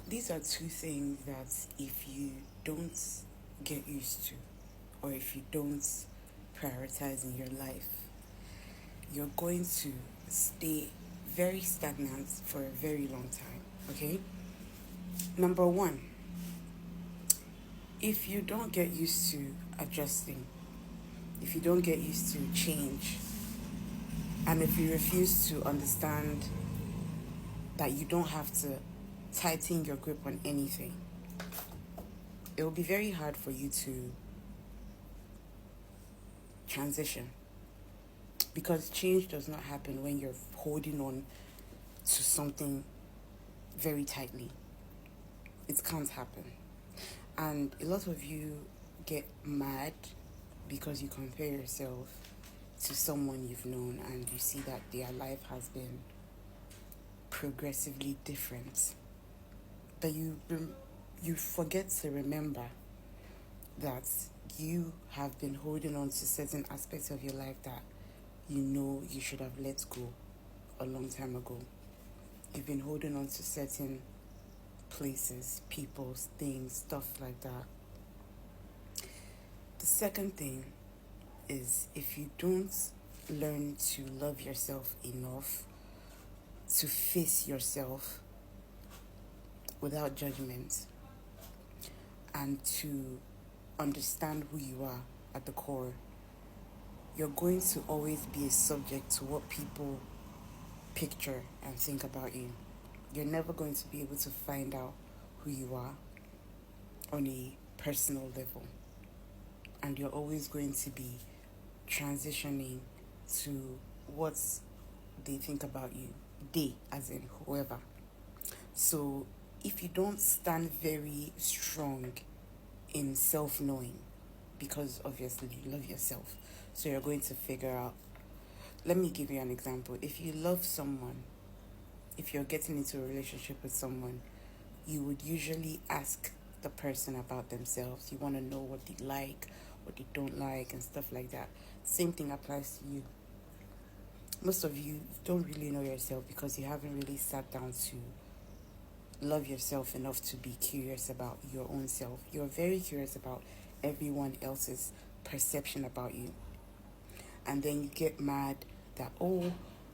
these are two things that if you don't get used to, or if you don't prioritize in your life, you're going to stay very stagnant for a very long time, okay? Number one, if you don't get used to adjusting, if you don't get used to change, and if you refuse to understand that you don't have to tighten your grip on anything, it will be very hard for you to transition, because change does not happen when you're holding on to something very tightly. It can't happen. And a lot of you get mad because you compare yourself to someone you've known and you see that their life has been progressively different. But you forget to remember that you have been holding on to certain aspects of your life that you know you should have let go a long time ago. You've been holding on to certain places, people, things, stuff like that. The second thing is, if you don't learn to love yourself enough to face yourself without judgment and to understand who you are at the core, you're going to always be a subject to what people picture and think about you. You're never going to be able to find out who you are on a personal level. And you're always going to be transitioning to what they think about you. They, as in whoever. So if you don't stand very strong in self-knowing, because obviously you love yourself, so you're going to figure out. Let me give you an example. If you love someone, if you're getting into a relationship with someone, you would usually ask the person about themselves. You want to know what they like, what they don't like, and stuff like that. Same thing applies to you. Most of you don't really know yourself because you haven't really sat down to love yourself enough to be curious about your own self. You're very curious about everyone else's perception about you. And then you get mad that, oh,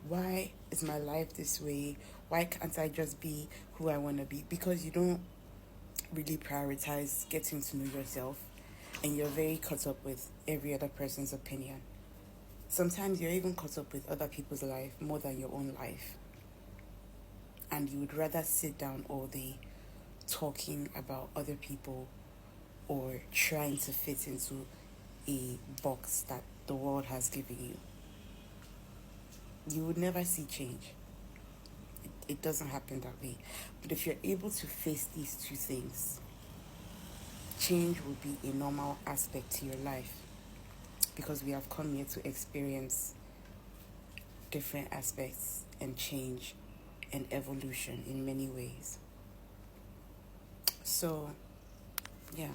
why is my life this way? Why can't I just be who I want to be? Because you don't really prioritize getting to know yourself, and you're very caught up with every other person's opinion. Sometimes you're even caught up with other people's life more than your own life. And you would rather sit down all day talking about other people or trying to fit into a box that the world has given you. You would never see change. It doesn't happen that way. But if you're able to face these two things, change will be a normal aspect to your life, because we have come here to experience different aspects and change and evolution in many ways. So, yeah.